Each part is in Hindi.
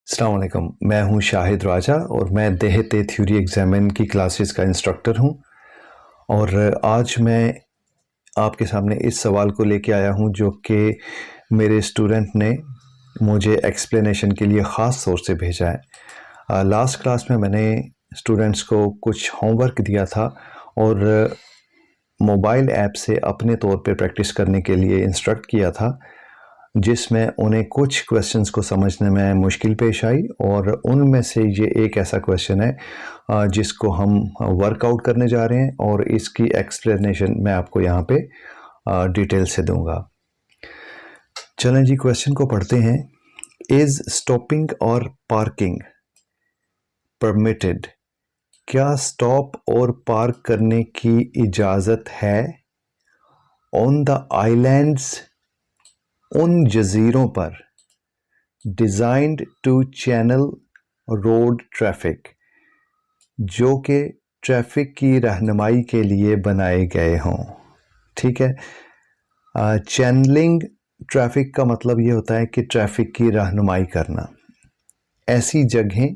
अस्सलाम वालेकुम। मैं हूं शाहिद राजा और मैं देहते थ्योरी एग्जामिन की क्लासेस का इंस्ट्रक्टर हूं। और आज मैं आपके सामने इस सवाल को लेके आया हूं जो कि मेरे स्टूडेंट ने मुझे एक्सप्लेनेशन के लिए ख़ास तौर से भेजा है। लास्ट क्लास में मैंने स्टूडेंट्स को कुछ होमवर्क दिया था और मोबाइल ऐप से अपने तौर पे प्रैक्टिस करने के लिए इंस्ट्रक्ट किया था, जिसमें उन्हें कुछ क्वेश्चंस को समझने में मुश्किल पेश आई और उनमें से ये एक ऐसा क्वेश्चन है जिसको हम वर्कआउट करने जा रहे हैं और इसकी एक्सप्लेनेशन मैं आपको यहाँ पे डिटेल से दूंगा। चलें जी, क्वेश्चन को पढ़ते हैं। इज़ स्टॉपिंग और पार्किंग परमिटेड? क्या स्टॉप और पार्क करने की इजाज़त है ऑन द आइलैंड्स, उन जजीरों पर, designed to channel road traffic, जो कि ट्रैफिक की रहनुमाई के लिए बनाए गए हों। ठीक है, चैनलिंग ट्रैफिक का मतलब ये होता है कि ट्रैफिक की रहनुमाई करना। ऐसी जगहें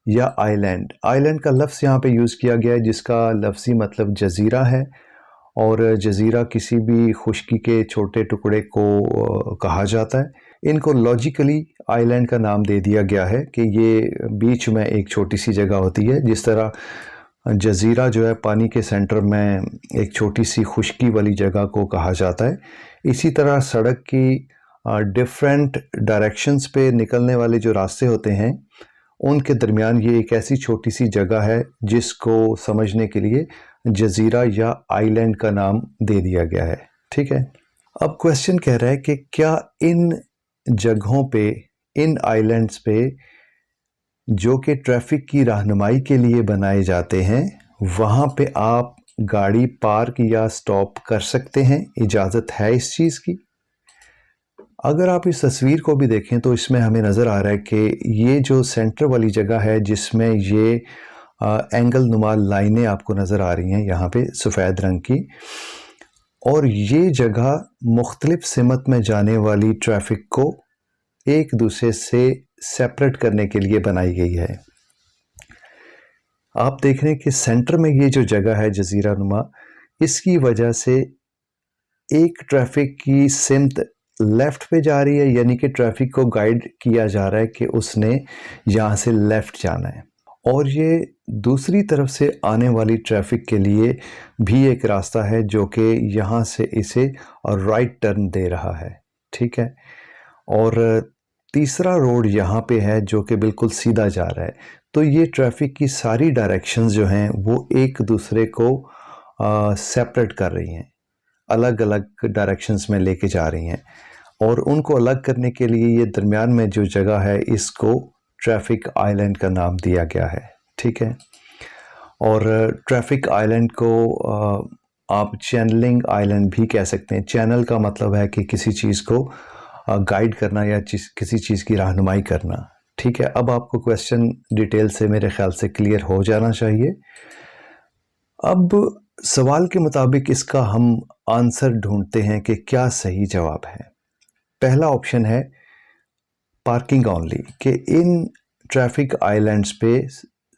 या आइलैंड, आइलैंड का लफ्ज़ यहाँ पे यूज़ किया गया है जिसका लफ्ज़ी मतलब जजीरा है, और जजीरा किसी भी खुश्की के छोटे टुकड़े को कहा जाता है। इनको लॉजिकली आइलैंड का नाम दे दिया गया है कि ये बीच में एक छोटी सी जगह होती है। जिस तरह जजीरा जो है पानी के सेंटर में एक छोटी सी खुश्की वाली जगह को कहा जाता है, इसी तरह सड़क की डिफरेंट डायरेक्शंस पे निकलने वाले जो रास्ते होते हैं उनके दरमियान ये एक ऐसी छोटी सी जगह है जिसको समझने के लिए जजीरा या आइलैंड का नाम दे दिया गया है। ठीक है, अब क्वेश्चन कह रहा है कि क्या इन जगहों पे, इन आइलैंड्स पे जो कि ट्रैफिक की रहनुमाई के लिए बनाए जाते हैं, वहाँ पे आप गाड़ी पार्क या स्टॉप कर सकते हैं? इजाज़त है इस चीज़ की? अगर आप इस तस्वीर को भी देखें तो इसमें हमें नज़र आ रहा है कि ये जो सेंटर वाली जगह है जिसमें ये एंगल नुमा लाइनें आपको नज़र आ रही हैं यहाँ पे सफ़ेद रंग की, और ये जगह मुख्तलिफ सिमत में जाने वाली ट्रैफिक को एक दूसरे से सेपरेट करने के लिए बनाई गई है। आप देख रहे हैं कि सेंटर में ये जो जगह है जजीरा नुमा, इसकी वजह से एक ट्रैफिक की सिमत लेफ़्ट पे जा रही है, यानी कि ट्रैफिक को गाइड किया जा रहा है कि उसने यहाँ से लेफ़्ट जाना है, और ये दूसरी तरफ से आने वाली ट्रैफिक के लिए भी एक रास्ता है जो कि यहाँ से इसे राइट टर्न दे रहा है। ठीक है, और तीसरा रोड यहाँ पे है जो कि बिल्कुल सीधा जा रहा है। तो ये ट्रैफिक की सारी डायरेक्शंस जो हैं वो एक दूसरे को सेपरेट कर रही हैं, अलग अलग डायरेक्शंस में लेके जा रही हैं, और उनको अलग करने के लिए ये दरमियान में जो जगह है इसको ट्रैफिक आइलैंड का नाम दिया गया है। ठीक है, और ट्रैफिक आइलैंड को आप चैनलिंग आइलैंड भी कह सकते हैं। चैनल का मतलब है कि किसी चीज़ को गाइड करना या किसी चीज़ की रहनुमाई करना। ठीक है, अब आपको क्वेश्चन डिटेल से मेरे ख्याल से क्लियर हो जाना चाहिए। अब सवाल के मुताबिक इसका हम आंसर ढूंढते हैं कि क्या सही जवाब है। पहला ऑप्शन है पार्किंग ओनली, कि इन ट्रैफिक आइलैंड्स पे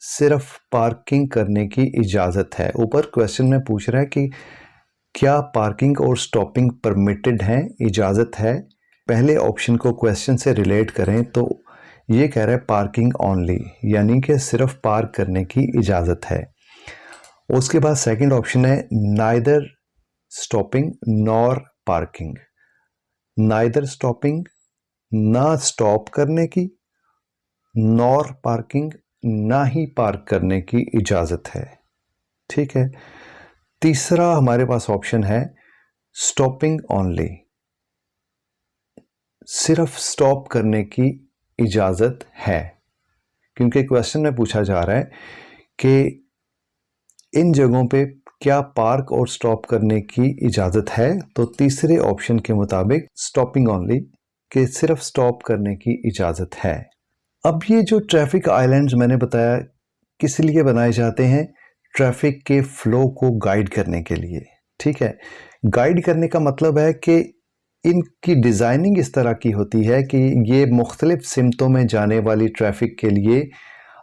सिर्फ पार्किंग करने की इजाज़त है। ऊपर क्वेश्चन में पूछ रहा है कि क्या पार्किंग और स्टॉपिंग परमिटेड हैं, इजाज़त है। पहले ऑप्शन को क्वेश्चन से रिलेट करें तो ये कह रहा है पार्किंग ओनली, यानी कि सिर्फ पार्क करने की इजाज़त है। उसके बाद सेकंड ऑप्शन है neither stopping nor parking, neither stopping, ना स्टॉप करने की, नॉर पार्किंग, ना ही पार्क करने की इजाज़त है। ठीक है, तीसरा हमारे पास ऑप्शन है स्टॉपिंग ओनली, सिर्फ स्टॉप करने की इजाज़त है, क्योंकि क्वेश्चन में पूछा जा रहा है कि इन जगहों पे क्या पार्क और स्टॉप करने की इजाज़त है। तो तीसरे ऑप्शन के मुताबिक स्टॉपिंग ओनली, कि सिर्फ स्टॉप करने की इजाज़त है। अब ये जो ट्रैफिक आइलैंड्स मैंने बताया किस लिए बनाए जाते हैं? ट्रैफिक के फ़्लो को गाइड करने के लिए। ठीक है, गाइड करने का मतलब है कि इनकी डिज़ाइनिंग इस तरह की होती है कि ये मुख्तलिफ सिमतों में जाने वाली ट्रैफिक के लिए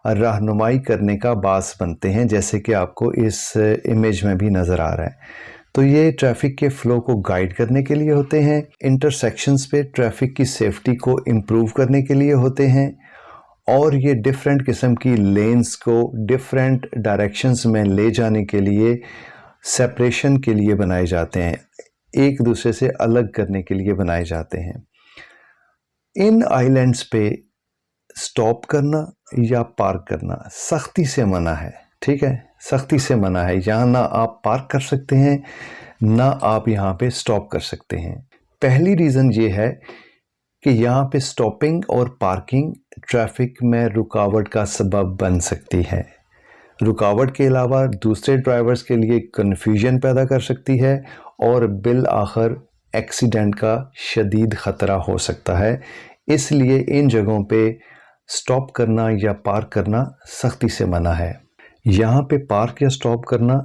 रहनुमाई करने का बास बनते हैं, जैसे कि आपको इस इमेज में भी नज़र आ रहा है। तो ये ट्रैफिक के फ़्लो को गाइड करने के लिए होते हैं, इंटरसेक्शंस पे ट्रैफिक की सेफ्टी को इम्प्रूव करने के लिए होते हैं, और ये डिफरेंट किस्म की लेन्स को डिफरेंट डायरेक्शंस में ले जाने के लिए सेपरेशन के लिए बनाए जाते हैं, एक दूसरे से अलग करने के लिए बनाए जाते हैं। इन आइलैंड्स पे स्टॉप करना या पार्क करना सख्ती से मना है, ठीक है, सख्ती से मना है। यहाँ ना आप पार्क कर सकते हैं, ना आप यहाँ पे स्टॉप कर सकते हैं। पहली रीज़न ये है कि यहाँ पे स्टॉपिंग और पार्किंग ट्रैफिक में रुकावट का सबब बन सकती है। रुकावट के अलावा दूसरे ड्राइवर्स के लिए कन्फ्यूजन पैदा कर सकती है और बिल आखिर एक्सीडेंट का शदीद ख़तरा हो सकता है। इसलिए इन जगहों पे स्टॉप करना या पार्क करना सख्ती से मना है। यहाँ पे पार्क या स्टॉप करना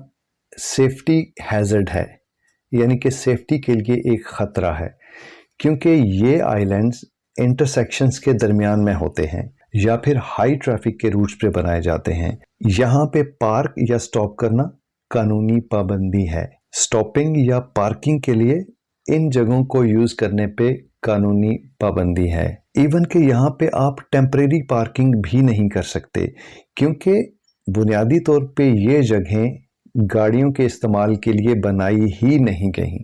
सेफ्टी हैज़र्ड है, यानी कि सेफ्टी के लिए एक ख़तरा है, क्योंकि ये आइलैंड्स इंटरसेक्शंस के दरमियान में होते हैं या फिर हाई ट्रैफिक के रूट्स पे बनाए जाते हैं। यहाँ पे पार्क या स्टॉप करना कानूनी पाबंदी है। स्टॉपिंग या पार्किंग के लिए इन जगहों को यूज़ करने पे कानूनी पाबंदी है। इवन कि यहाँ पे आप टेम्परेरी पार्किंग भी नहीं कर सकते, क्योंकि बुनियादी तौर पे ये जगहें गाड़ियों के इस्तेमाल के लिए बनाई ही नहीं गई।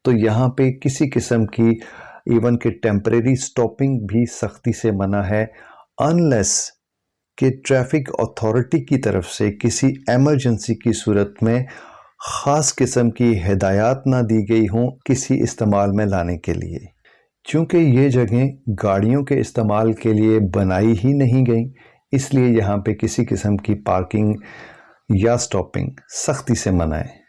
तो यहाँ पे किसी किस्म की इवन कि टेम्परेरी स्टॉपिंग भी सख्ती से मना है, अनलेस कि ट्रैफिक अथॉरिटी की तरफ से किसी एमरजेंसी की सूरत में ख़ास किस्म की हिदायत ना दी गई हों किसी इस्तेमाल में लाने के लिए। चूँकि ये जगहें गाड़ियों के इस्तेमाल के लिए बनाई ही नहीं गई, इसलिए यहाँ पे किसी किस्म की पार्किंग या स्टॉपिंग सख्ती से मना है।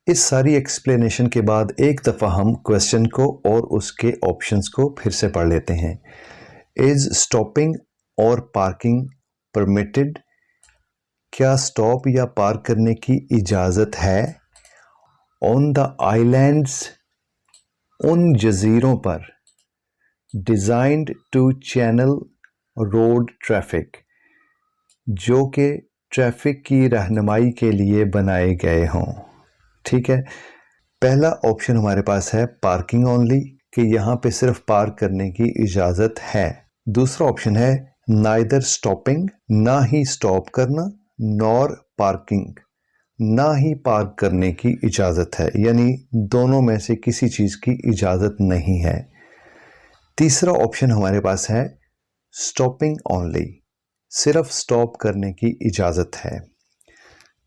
इस सारी एक्सप्लेनेशन के बाद एक दफ़ा हम क्वेश्चन को और उसके ऑप्शंस को फिर से पढ़ लेते हैं। इज़ स्टॉपिंग और पार्किंग परमिटेड? क्या स्टॉप या पार्क करने की इजाज़त है ऑन द आइलैंड्स, उन जजीरों पर designed to channel road traffic, जो कि ट्रैफिक की रहनुमाई के लिए बनाए गए हों। ठीक है, पहला ऑप्शन हमारे पास है पार्किंग ओनली, कि यहाँ पे सिर्फ पार्क करने की इजाज़त है। दूसरा ऑप्शन है नाइदर स्टॉपिंग, ना ही स्टॉप करना, नॉर पार्किंग, ना ही पार्क करने की इजाज़त है, यानी दोनों में से किसी चीज़ की इजाज़त नहीं है। तीसरा ऑप्शन हमारे पास है स्टॉपिंग ओनली, सिर्फ स्टॉप करने की इजाज़त है।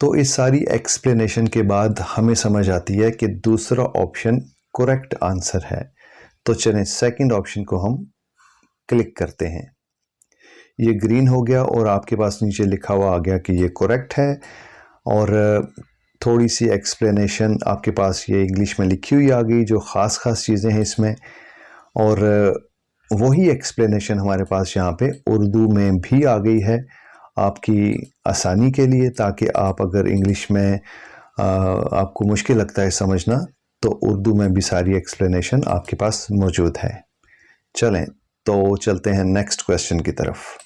तो इस सारी एक्सप्लेनेशन के बाद हमें समझ आती है कि दूसरा ऑप्शन करेक्ट आंसर है। तो चलें सेकंड ऑप्शन को हम क्लिक करते हैं। ये ग्रीन हो गया और आपके पास नीचे लिखा हुआ आ गया कि ये करेक्ट है, और थोड़ी सी एक्सप्लेनेशन आपके पास ये इंग्लिश में लिखी हुई आ गई, जो ख़ास चीज़ें हैं इसमें, और वही एक्सप्लेनेशन हमारे पास यहाँ पे उर्दू में भी आ गई है आपकी आसानी के लिए, ताकि आप अगर इंग्लिश में आपको मुश्किल लगता है समझना, तो उर्दू में भी सारी एक्सप्लेनेशन आपके पास मौजूद है। चलें तो चलते हैं नेक्स्ट क्वेश्चन की तरफ।